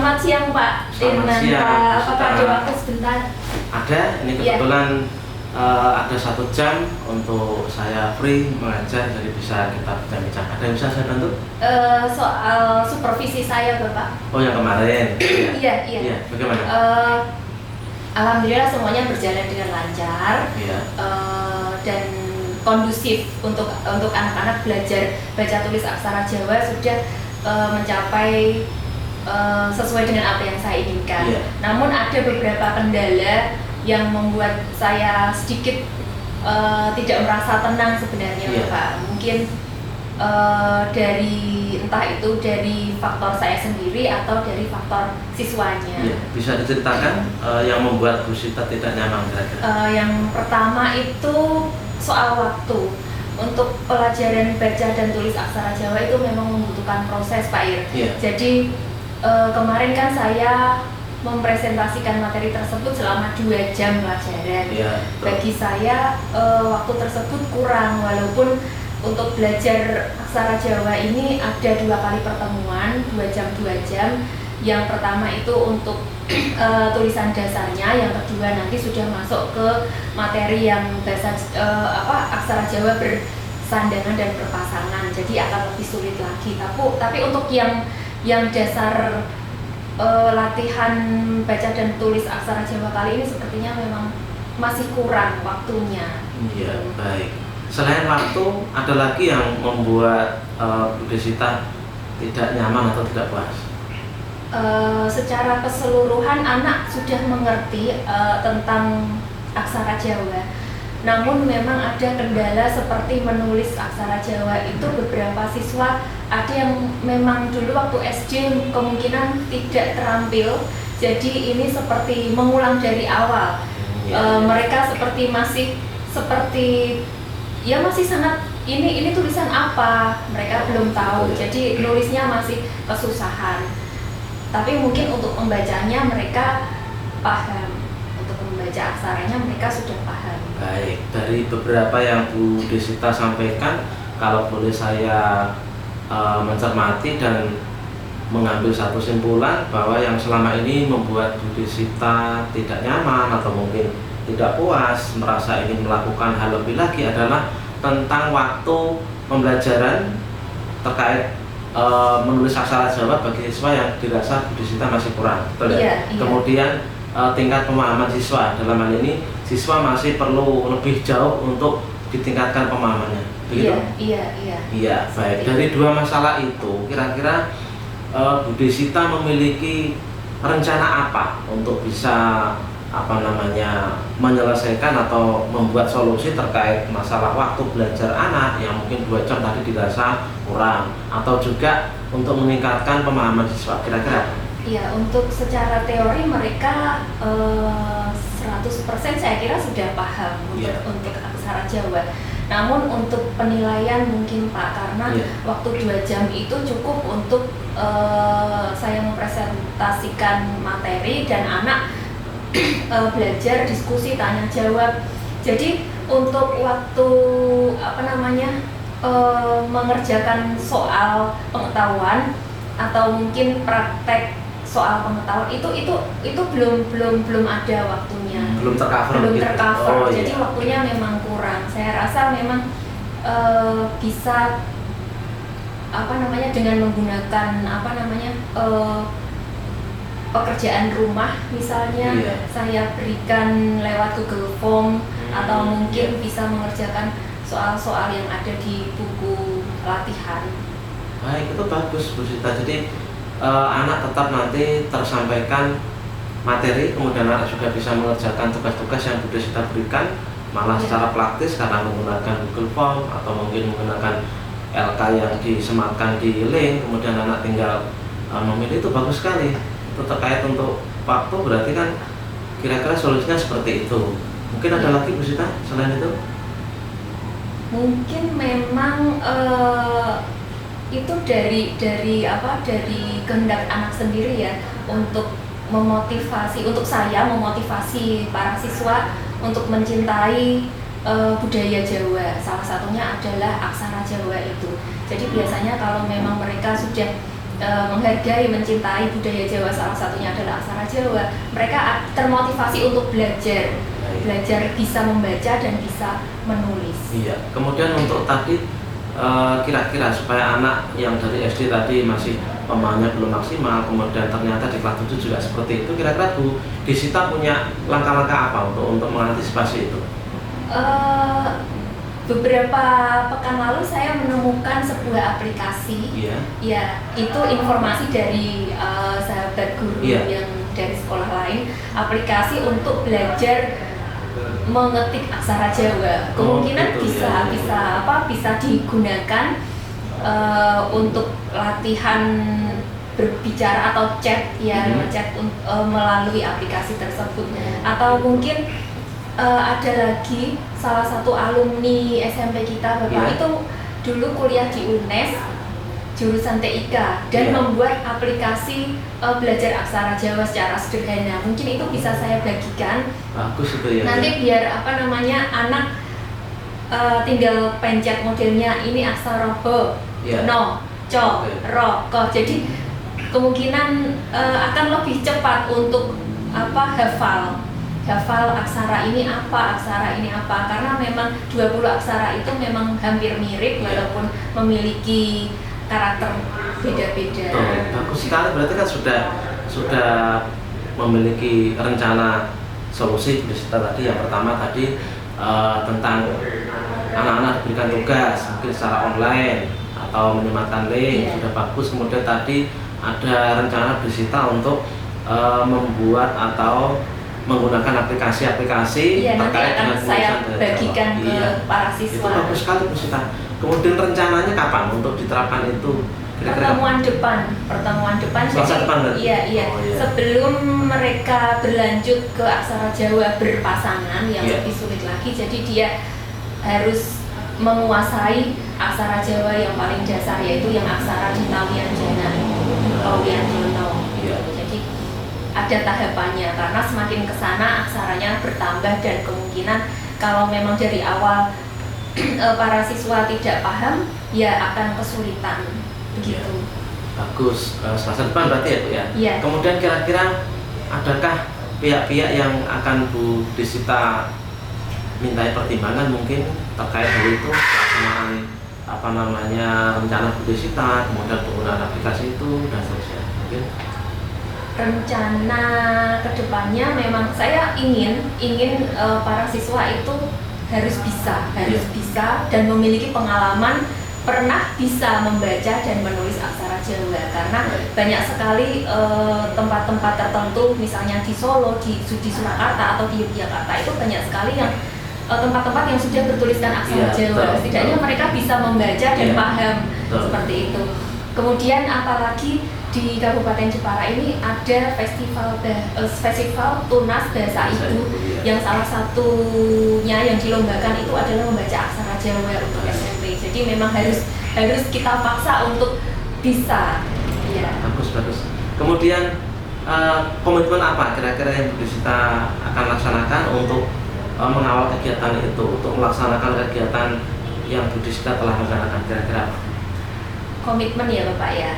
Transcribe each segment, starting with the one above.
Selamat siang Pak. Selamat siang. Apakah ada waktu sebentar? Ada, ini kebetulan ada 1 jam untuk saya free mengajar, jadi bisa kita bincang-bincang. Ada yang bisa saya bantu? Soal supervisi saya Bapak. Oh, yang kemarin? Iya. Bagaimana? Alhamdulillah semuanya berjalan dengan lancar. Iya. Dan kondusif untuk anak-anak belajar baca tulis aksara Jawa sudah mencapai sesuai dengan apa yang saya inginkan. Iya. Namun ada beberapa kendala yang membuat saya sedikit tidak merasa tenang sebenarnya, Iya. Pak. Mungkin entah itu dari faktor saya sendiri atau dari faktor siswanya. Iya. Bisa diceritakan yang membuat Bu Sita tidak nyaman kira-kira? Yang pertama itu soal waktu. Untuk pelajaran baca dan tulis aksara Jawa itu memang membutuhkan proses, Pak Ir. Iya. Jadi kemarin kan saya mempresentasikan materi tersebut selama 2 jam pelajaran. Iya, Bagi saya waktu tersebut kurang, walaupun untuk belajar aksara Jawa ini ada 2 kali pertemuan, 2 jam. Yang pertama itu untuk tulisan dasarnya, yang kedua nanti sudah masuk ke materi yang bahasa aksara Jawa bersandangan dan berpasangan, jadi akan lebih sulit lagi. Tapi untuk yang dasar latihan baca dan tulis aksara Jawa kali ini sepertinya memang masih kurang waktunya. Iya, baik. Selain waktu, ada lagi yang membuat Bu Desita tidak nyaman atau tidak puas? Secara keseluruhan anak sudah mengerti tentang aksara Jawa. Namun memang ada kendala seperti menulis aksara Jawa itu beberapa siswa ada yang memang dulu waktu SD kemungkinan tidak terampil. Jadi ini seperti mengulang dari awal. Mereka masih sangat ini tulisan apa, mereka belum tahu. Jadi nulisnya masih kesusahan. Tapi mungkin untuk membacanya mereka paham. Untuk membaca aksaranya mereka sudah paham. Baik, dari beberapa yang Bu Desita sampaikan, kalau boleh saya mencermati dan mengambil satu simpulan bahwa yang selama ini membuat Bu Desita tidak nyaman atau mungkin tidak puas, merasa ingin melakukan hal lebih lagi adalah tentang waktu pembelajaran terkait menulis aksara Jawa bagi siswa yang dirasa Bu Desita masih kurang. Betul ya? Iya. Kemudian tingkat pemahaman siswa, dalam hal ini siswa masih perlu lebih jauh untuk ditingkatkan pemahamannya. Begitu? Iya. Baik. Dari 2 masalah itu, kira-kira Bu Desita memiliki rencana apa untuk bisa menyelesaikan atau membuat solusi terkait masalah waktu belajar anak yang mungkin 2 jam tadi dirasa kurang, atau juga untuk meningkatkan pemahaman siswa, kira-kira? Iya, untuk secara teori mereka 100% saya kira sudah paham untuk aksara Jawa. Namun untuk penilaian mungkin Pak, karena waktu 2 jam itu cukup untuk saya mempresentasikan materi dan anak belajar diskusi tanya jawab. Jadi untuk waktu mengerjakan soal pengetahuan atau mungkin praktek soal pengetahuan itu belum ada waktunya. Belum tercover. Jadi waktunya memang kurang. Saya rasa memang bisa dengan menggunakan pekerjaan rumah misalnya, saya berikan lewat Google Form atau mungkin bisa mengerjakan soal-soal yang ada di buku latihan. Baik, itu bagus Bu Sita. Jadi anak tetap nanti tersampaikan materi, kemudian anak juga bisa mengerjakan tugas-tugas yang Bu Desita berikan, malah secara praktis karena menggunakan Google Form atau mungkin menggunakan LK yang disematkan di link, kemudian anak tinggal memilih. Itu bagus sekali. Itu terkait untuk waktu, berarti kan kira-kira solusinya seperti itu. Mungkin ada lagi Bu Sita selain itu? Mungkin memang itu dari kehendak anak sendiri ya, untuk saya memotivasi para siswa untuk mencintai budaya Jawa. Salah satunya adalah aksara Jawa itu. Jadi biasanya kalau memang mereka sudah menghargai, mencintai budaya Jawa, salah satunya adalah aksara Jawa, mereka termotivasi untuk belajar bisa membaca dan bisa menulis. Iya. Kemudian untuk tadi kira-kira supaya anak yang dari SD tadi masih pemahamannya belum maksimal, kemudian ternyata di kelas 7 juga seperti itu, kira-kira Bu Desita punya langkah-langkah apa untuk mengantisipasi itu? Beberapa pekan lalu saya menemukan sebuah aplikasi, ya itu informasi dari sahabat guru yang dari sekolah lain, aplikasi untuk belajar mengetik aksara Jawa. Kemungkinan bisa digunakan untuk latihan berbicara atau chat chat melalui aplikasi tersebut. Atau mungkin ada lagi salah satu alumni SMP kita, Bapak itu dulu kuliah di UNES jurusan TIK dan membuat aplikasi belajar aksara Jawa secara sederhana. Mungkin itu bisa saya bagikan. Bagus itu ya. Nanti biar anak tinggal pencet modelnya ini aksara ho, no, co, ro, ko. Jadi kemungkinan akan lebih cepat untuk hafal aksara ini apa, karena memang 20 aksara itu memang hampir mirip walaupun memiliki karakter beda-beda. Bagus sekali, berarti kan sudah memiliki rencana solusi Bu Desita tadi. Yang pertama tadi tentang anak-anak diberikan tugas mungkin secara online atau menyematkan link, sudah bagus. Kemudian tadi ada rencana Bu Desita untuk membuat atau menggunakan aplikasi-aplikasi terkait dengan saya bagikan ke para siswa. Itu bagus sekali Bu Desita. Kemudian rencananya kapan untuk diterapkan itu? Pertemuan depan. Selasa depan berarti? Iya. Sebelum mereka berlanjut ke aksara Jawa berpasangan yang lebih sulit lagi, jadi dia harus menguasai aksara Jawa yang paling dasar, yaitu yang aksara Dita Wianjana, Wianjono. Jadi ada tahapannya, karena semakin kesana aksaranya bertambah dan kemungkinan kalau memang dari awal para siswa tidak paham ya akan kesulitan begitu. Bagus. Selasa depan berarti ya Bu ya? Iya. Kemudian kira-kira adakah pihak-pihak yang akan Bu Desita mintai pertimbangan mungkin terkait hal itu, pelaksanaan rencana Bu Desita, kemudian penggunaan aplikasi itu dan seterusnya mungkin? Rencana kedepannya memang saya ingin para siswa itu harus bisa dan memiliki pengalaman pernah bisa membaca dan menulis aksara Jawa, karena banyak sekali tempat-tempat tertentu, misalnya di Solo, di Surakarta atau di Yogyakarta, itu banyak sekali yang tempat-tempat yang sudah bertuliskan aksara Jawa. Setidaknya mereka bisa membaca dan paham seperti itu. Kemudian apalagi di Kabupaten Jepara ini ada festival Tunas Bahasa Ibu yang salah satunya yang dilombakan itu adalah membaca aksara Jawa untuk SMP. Jadi memang harus kita paksa untuk bisa. Ya. Bagus. Kemudian komitmen apa kira-kira yang Bu Desita akan laksanakan untuk mengawal kegiatan itu, untuk melaksanakan kegiatan yang Bu Desita telah rencanakan, kira-kira apa? Komitmen ya Bapak ya.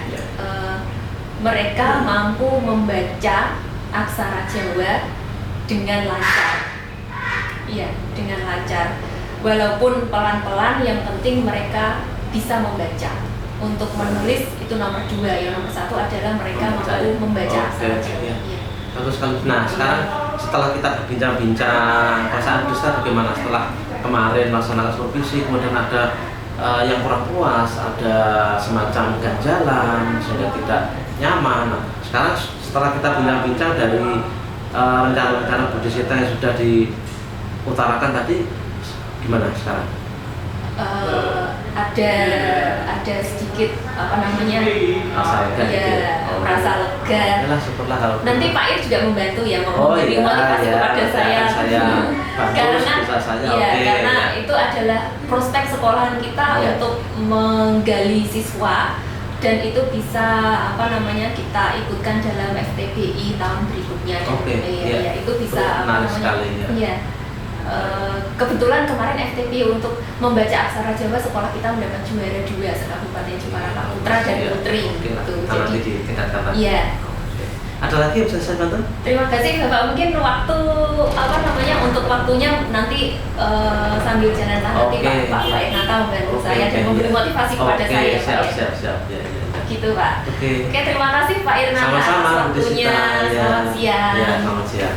Mereka mampu membaca aksara Jawa dengan lancar. Iya, dengan lancar. Walaupun pelan-pelan, yang penting mereka bisa membaca. Untuk menulis itu nomor 2, yang nomor 1 adalah mereka mampu membaca aksara Jawa. Ya. Bagus sekali. Nah, sekarang setelah kita berbincang-bincang, perasaan Desita bagaimana setelah kemarin melaksanakan supervisi, kemudian ada yang kurang puas, ada semacam ganjalan sehingga tidak nyaman. Nah, sekarang setelah kita bincang-bincang dari rencana-rencana Bu Desita yang sudah diutarakan tadi, gimana sekarang? Ada sedikit rasa lega. Nanti Pak Ir juga membantu ya, memberi motivasi kepada saya. Karena itu adalah prospek sekolahan kita untuk menggali siswa, dan itu bisa kita ikutkan dalam FTBI tahun berikutnya. Itu bisa kebetulan kemarin FTP untuk membaca aksara Jawa sekolah kita mendapat juara 2 se-Kabupaten Jepara, Pak Putra dan Putri gitu. nanti ditingkatkan lagi. Iya. Oke. Ada lagi yang bisa saya bantu? Terima kasih Bapak, mungkin waktu untuk waktunya nanti sambil jalan nanti Oke, Pak iya. Irnanta membantu Oke, saya dan oke, memberi iya. motivasi kepada Oke, saya Pak. siap, Ya. siap. Ya, ya, ya. Gitu Pak. Oke. Oke, terima kasih Pak Irnanta atas Sama-sama, Bu waktunya. Desita. Ya. Selamat siang. Ya, selamat siang.